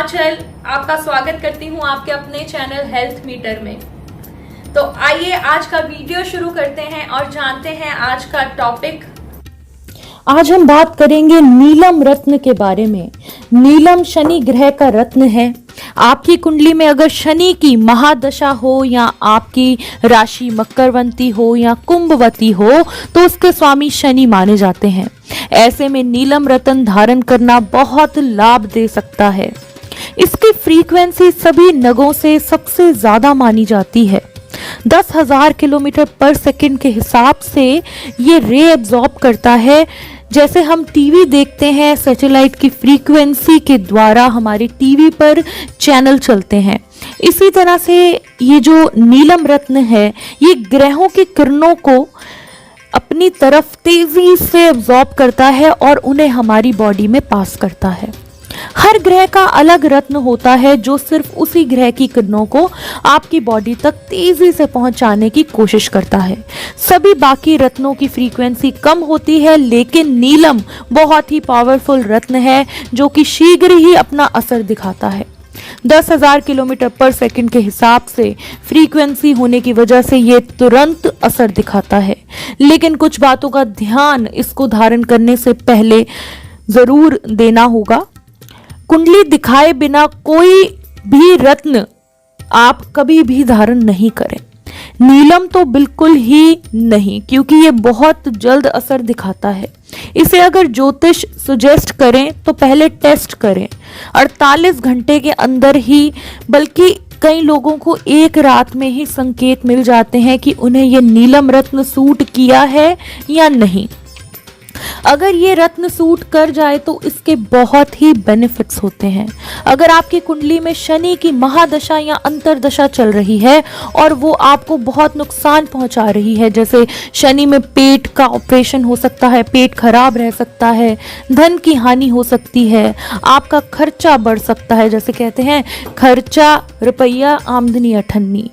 आंचल आपका स्वागत करती हूँ आपके अपने चैनल हेल्थ मीटर में। तो आइए आज का वीडियो शुरू करते हैं और जानते हैं आज का टॉपिक। आज हम बात करेंगे नीलम रत्न के बारे में। नीलम शनि ग्रह का रत्न है। आपकी कुंडली में अगर शनि की महादशा हो या आपकी राशि मकरवंती हो या कुंभवती हो तो उसके स्वामी शनि माने जाते हैं। ऐसे में नीलम रत्न धारण करना बहुत लाभ दे सकता है। इसकी फ्रीक्वेंसी सभी नगों से सबसे ज्यादा मानी जाती है। 10,000 किलोमीटर पर सेकंड के हिसाब से ये रे एब्जॉर्ब करता है। जैसे हम टीवी देखते हैं, सैटेलाइट की फ्रीक्वेंसी के द्वारा हमारे टीवी पर चैनल चलते हैं, इसी तरह से ये जो नीलम रत्न है ये ग्रहों की किरणों को अपनी तरफ तेजी से एब्जॉर्ब करता है और उन्हें हमारी बॉडी में पास करता है। हर ग्रह का अलग रत्न होता है जो सिर्फ उसी ग्रह की किरणों को आपकी बॉडी तक तेजी से पहुंचाने की कोशिश करता है। सभी बाकी रत्नों की फ्रीक्वेंसी कम होती है, लेकिन नीलम बहुत ही पावरफुल रत्न है जो कि शीघ्र ही अपना असर दिखाता है। 10,000 किलोमीटर पर सेकंड के हिसाब से फ्रीक्वेंसी होने की वजह से ये तुरंत असर दिखाता है, लेकिन कुछ बातों का ध्यान इसको धारण करने से पहले जरूर देना होगा। कुंडली दिखाए बिना कोई भी रत्न आप कभी भी धारण नहीं करें। नीलम तो बिल्कुल ही नहीं, क्योंकि ये बहुत जल्द असर दिखाता है। इसे अगर ज्योतिष सुजेस्ट करें तो पहले टेस्ट करें 48 घंटे के अंदर ही, बल्कि कई लोगों को एक रात में ही संकेत मिल जाते हैं कि उन्हें ये नीलम रत्न सूट किया है या नहीं। अगर ये रत्न सूट कर जाए तो इसके बहुत ही बेनिफिट्स होते हैं। अगर आपकी कुंडली में शनि की महादशा या अंतरदशा चल रही है और वो आपको बहुत नुकसान पहुंचा रही है, जैसे शनि में पेट का ऑपरेशन हो सकता है, पेट खराब रह सकता है, धन की हानि हो सकती है, आपका खर्चा बढ़ सकता है, जैसे कहते हैं खर्चा रुपया आमदनी अठन्नी,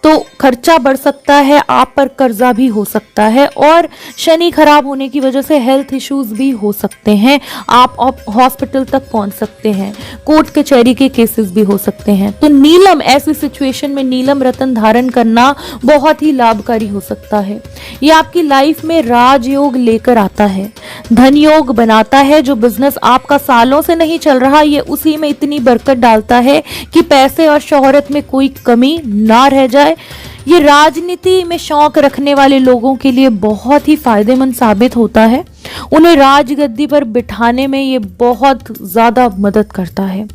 तो खर्चा बढ़ सकता है, आप पर कर्जा भी हो सकता है और शनि खराब होने की वजह से हेल्थ इश्यूज भी हो सकते हैं। आप हॉस्पिटल तक पहुंच सकते हैं, कोर्ट कचहरी के केसेस भी हो सकते हैं। तो नीलम, ऐसी सिचुएशन में नीलम रत्न धारण करना बहुत ही लाभकारी हो सकता है। ये आपकी लाइफ में राजयोग लेकर आता है, धन योग बनाता है। जो बिजनेस आपका सालों से नहीं चल रहा, ये उसी में इतनी बरकत डालता है कि पैसे और शोहरत में कोई कमी ना रह जाए। ये राजनीति में शौक रखने वाले लोगों के लिए बहुत ही फायदेमंद साबित होता है। उन्हें राजगद्दी पर बिठाने में ये बहुत ज्यादा मदद करता है।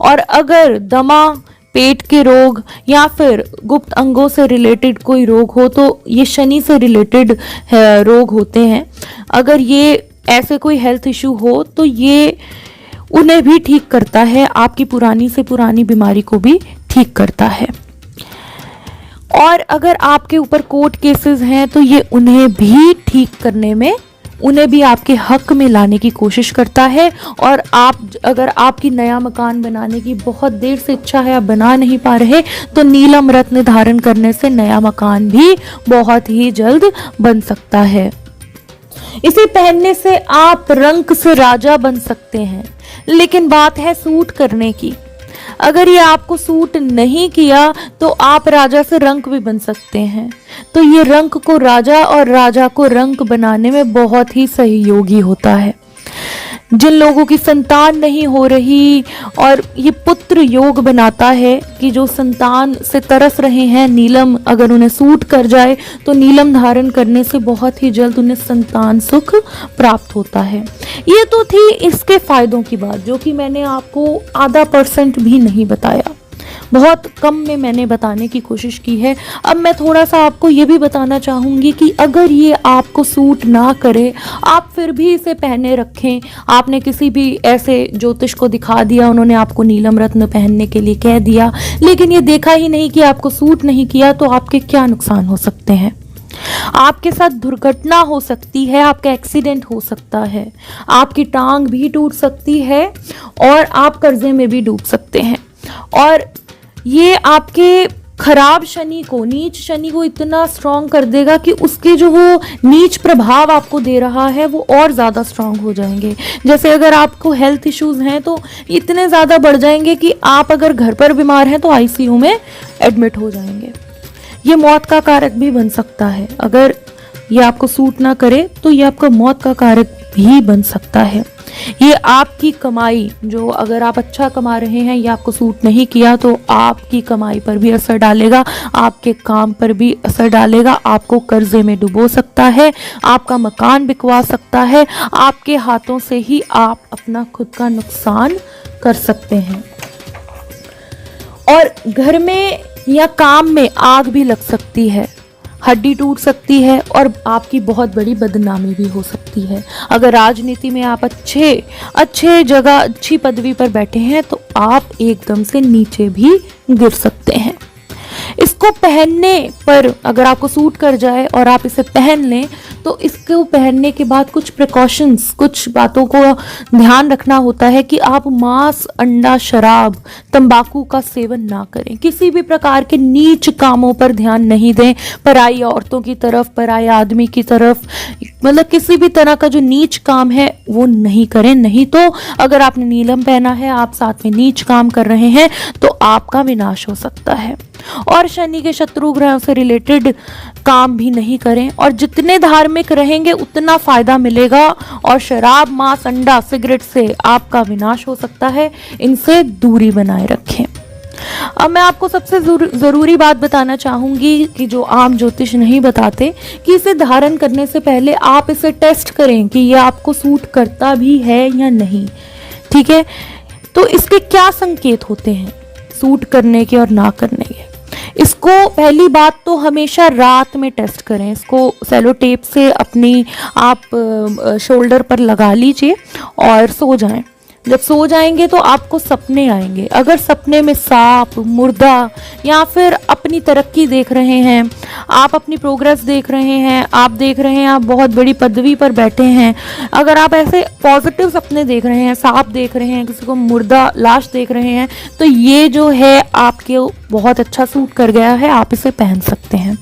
और अगर दमा, पेट के रोग या फिर गुप्त अंगों से रिलेटेड कोई रोग हो तो ये शनि से रिलेटेड रोग होते हैं। अगर ये ऐसे कोई हेल्थ इशू हो तो ये उन्हें भी ठीक करता है, आपकी पुरानी से पुरानी बीमारी को भी ठीक करता है। और अगर आपके ऊपर कोर्ट केसेस हैं तो ये उन्हें भी ठीक करने में, उन्हें भी आपके हक में लाने की कोशिश करता है। और अगर आपकी नया मकान बनाने की बहुत देर से इच्छा है, आप बना नहीं पा रहे, तो नीलम रत्न धारण करने से नया मकान भी बहुत ही जल्द बन सकता है। इसे पहनने से आप रंक से राजा बन सकते हैं, लेकिन बात है सूट करने की। अगर ये आपको सूट नहीं किया तो आप राजा से रंक भी बन सकते हैं। तो ये रंक को राजा और राजा को रंक बनाने में बहुत ही सहयोगी होता है। जिन लोगों की संतान नहीं हो रही, और ये पुत्र योग बनाता है कि जो संतान से तरस रहे हैं, नीलम अगर उन्हें सूट कर जाए तो नीलम धारण करने से बहुत ही जल्द उन्हें संतान सुख प्राप्त होता है। ये तो थी इसके फायदों की बात, जो कि मैंने आपको आधा % भी नहीं बताया, बहुत कम में मैंने बताने की कोशिश की है। अब मैं थोड़ा सा आपको ये भी बताना चाहूँगी कि अगर ये आपको सूट ना करे, आप फिर भी इसे पहने रखें। आपने किसी भी ऐसे ज्योतिष को दिखा दिया, उन्होंने आपको नीलम रत्न पहनने के लिए कह दिया, लेकिन ये देखा ही नहीं कि आपको सूट नहीं किया, तो आपके क्या नुकसान हो सकते हैं। आपके साथ दुर्घटना हो सकती है, आपका एक्सीडेंट हो सकता है, आपकी टांग भी टूट सकती है और आप कर्जे में भी डूब सकते हैं। और ये आपके खराब शनि को, नीच शनि को इतना स्ट्रांग कर देगा कि उसके जो वो नीच प्रभाव आपको दे रहा है वो और ज़्यादा स्ट्रांग हो जाएंगे। जैसे अगर आपको हेल्थ इश्यूज हैं तो इतने ज़्यादा बढ़ जाएंगे कि आप अगर घर पर बीमार हैं तो आईसीयू में एडमिट हो जाएंगे। ये मौत का कारक भी बन सकता है। अगर ये आपको सूट ना करे तो ये आपका मौत का कारक भी बन सकता है। ये आपकी कमाई, जो अगर आप अच्छा कमा रहे हैं, ये आपको सूट नहीं किया तो आपकी कमाई पर भी असर डालेगा, आपके काम पर भी असर डालेगा, आपको कर्जे में डुबो सकता है, आपका मकान बिकवा सकता है, आपके हाथों से ही आप अपना खुद का नुकसान कर सकते हैं। और घर में या काम में आग भी लग सकती है, हड्डी टूट सकती है और आपकी बहुत बड़ी बदनामी भी हो सकती है। अगर राजनीति में आप अच्छे जगह, अच्छी पदवी पर बैठे हैं तो आप एकदम से नीचे भी गिर सकते हैं। इसको पहनने पर अगर आपको सूट कर जाए और आप इसे पहन लें तो इसको पहनने के बाद कुछ प्रिकॉशंस, कुछ बातों को ध्यान रखना होता है कि आप मांस, अंडा, शराब, तंबाकू का सेवन ना करें। किसी भी प्रकार के नीच कामों पर ध्यान नहीं दें, पराई औरतों की तरफ, पराई आदमी की तरफ, मतलब किसी भी तरह का जो नीच काम है वो नहीं करें। नहीं तो अगर आपने नीलम पहना है, आप साथ में नीच काम कर रहे हैं तो आपका विनाश हो सकता है। और शनि के शत्रु ग्रहों से रिलेटेड काम भी नहीं करें, और जितने धार्मिक रहेंगे उतना फायदा मिलेगा। और शराब, मांस, अंडा, सिगरेट से आपका विनाश हो सकता है, इनसे दूरी बनाए रखें। अब मैं आपको सबसे ज़रूरी बात बताना चाहूँगी कि जो आम ज्योतिष नहीं बताते, कि इसे धारण करने से पहले आप इसे टेस्ट करें कि ये आपको सूट करता भी है या नहीं। ठीक है, तो इसके क्या संकेत होते हैं सूट करने के और ना करने के। इसको पहली बात तो हमेशा रात में टेस्ट करें। इसको सेलो टेप से अपनी आप शोल्डर पर लगा लीजिए और सो जाएं। जब सो जाएंगे तो आपको सपने आएंगे। अगर सपने में सांप, मुर्दा या फिर अपनी तरक्की देख रहे हैं, आप अपनी प्रोग्रेस देख रहे हैं, आप देख रहे हैं आप बहुत बड़ी पदवी पर बैठे हैं, अगर आप ऐसे पॉजिटिव सपने देख रहे हैं, सांप देख रहे हैं, किसी को मुर्दा लाश देख रहे हैं, तो ये जो है आपके बहुत अच्छा सूट कर गया है, आप इसे पहन सकते हैं।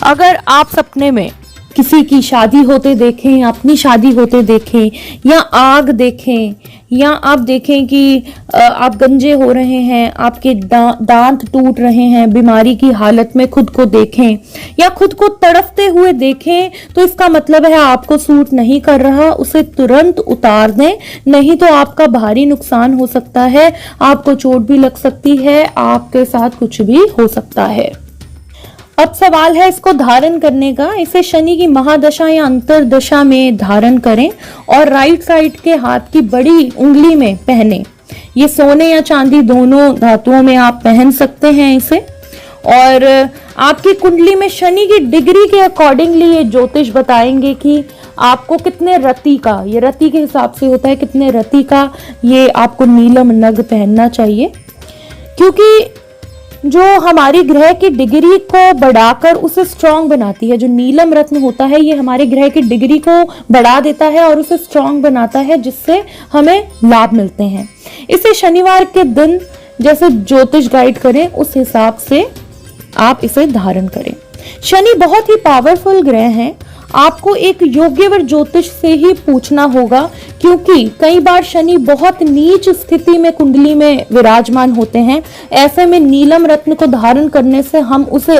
अगर आप सपने में किसी की शादी होते देखें, अपनी शादी होते देखें, या आग देखें, या आप देखें कि आप गंजे हो रहे हैं, आपके दांत टूट रहे हैं, बीमारी की हालत में खुद को देखें, या खुद को तड़पते हुए देखें, तो इसका मतलब है आपको सूट नहीं कर रहा, उसे तुरंत उतार दें, नहीं तो आपका भारी नुकसान हो सकता है, आपको चोट भी लग सकती है, आपके साथ कुछ भी हो सकता है। अब सवाल है इसको धारण करने का। इसे शनि की महादशा या अंतरदशा में धारण करें और राइट साइड के हाथ की बड़ी उंगली में पहने। ये सोने या चांदी दोनों धातुओं में आप पहन सकते हैं इसे। और आपकी कुंडली में शनि की डिग्री के अकॉर्डिंगली ये ज्योतिष बताएंगे कि आपको कितने रति का, ये रति के हिसाब से होता है, कितने रति का ये आपको नीलम नग पहनना चाहिए। क्योंकि जो हमारी ग्रह की डिग्री को बढ़ाकर उसे स्ट्रांग बनाती है, जो नीलम रत्न होता है ये हमारे ग्रह की डिग्री को बढ़ा देता है और उसे स्ट्रांग बनाता है, जिससे हमें लाभ मिलते हैं। इसे शनिवार के दिन जैसे ज्योतिष गाइड करें उस हिसाब से आप इसे धारण करें। शनि बहुत ही पावरफुल ग्रह हैं। आपको एक योग्यवर ज्योतिष से ही पूछना होगा, क्योंकि कई बार शनि बहुत नीच स्थिति में कुंडली में विराजमान होते हैं। ऐसे में नीलम रत्न को धारण करने से हम उसे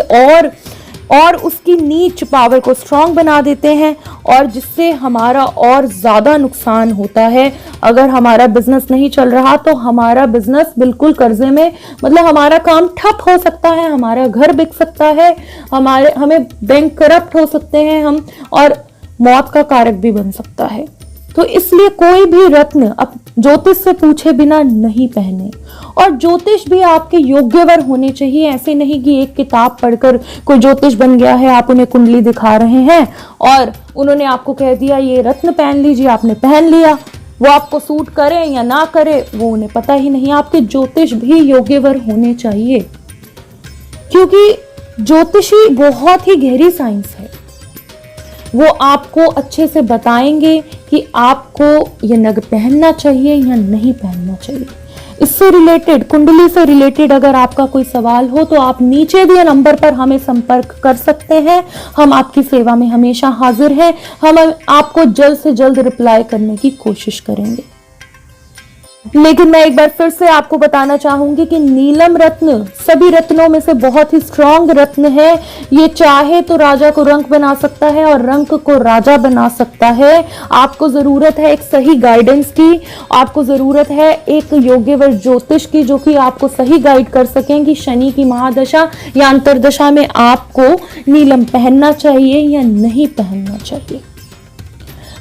और उसकी नीच पावर को स्ट्रांग बना देते हैं, और जिससे हमारा और ज्यादा नुकसान होता है। अगर हमारा बिजनेस नहीं चल रहा तो हमारा बिजनेस बिल्कुल कर्जे में, मतलब हमारा काम ठप हो सकता है, हमारा घर बिक सकता है, हमें बैंक करप्ट हो सकते हैं हम, और मौत का कारक भी बन सकता है। तो इसलिए कोई भी रत्न अब ज्योतिष से पूछे बिना नहीं पहने। और ज्योतिष भी आपके योग्यवर होने चाहिए। ऐसे नहीं कि एक किताब पढ़कर कोई ज्योतिष बन गया है, आप उन्हें कुंडली दिखा रहे हैं और उन्होंने आपको कह दिया ये रत्न पहन लीजिए, आपने पहन लिया, वो आपको सूट करे या ना करे वो उन्हें पता ही नहीं। आपके ज्योतिष भी योग्यवर होने चाहिए, क्योंकि ज्योतिषी बहुत ही गहरी साइंस है। वो आपको अच्छे से बताएंगे कि आपको ये नग पहनना चाहिए या नहीं पहनना चाहिए। इससे रिलेटेड, कुंडली से रिलेटेड अगर आपका कोई सवाल हो तो आप नीचे दिए नंबर पर हमें संपर्क कर सकते हैं। हम आपकी सेवा में हमेशा हाजिर हैं। हम आपको जल्द से जल्द रिप्लाई करने की कोशिश करेंगे। लेकिन मैं एक बार फिर से आपको बताना चाहूंगी कि नीलम रत्न सभी रत्नों में से बहुत ही स्ट्रांग रत्न है। ये चाहे तो राजा को रंक बना सकता है और रंक को राजा बना सकता है। आपको जरूरत है एक सही गाइडेंस की, आपको जरूरत है एक योग्यवर ज्योतिष की जो कि आपको सही गाइड कर सकें कि शनि की महादशा या अंतरदशा में आपको नीलम पहनना चाहिए या नहीं पहनना चाहिए।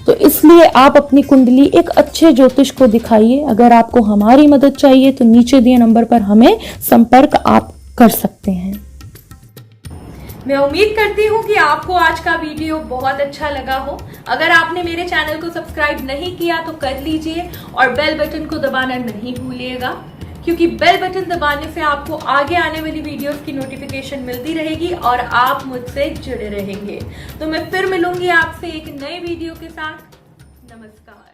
तो इसलिए आप अपनी कुंडली एक अच्छे ज्योतिष को दिखाइए। अगर आपको हमारी मदद चाहिए तो नीचे दिए नंबर पर हमें संपर्क आप कर सकते हैं। मैं उम्मीद करती हूँ कि आपको आज का वीडियो बहुत अच्छा लगा हो। अगर आपने मेरे चैनल को सब्सक्राइब नहीं किया तो कर लीजिए और बेल बटन को दबाना नहीं भूलिएगा, क्योंकि बेल बटन दबाने से आपको आगे आने वाली वीडियोस की नोटिफिकेशन मिलती रहेगी और आप मुझसे जुड़े रहेंगे। तो मैं फिर मिलूंगी आपसे एक नए वीडियो के साथ। नमस्कार।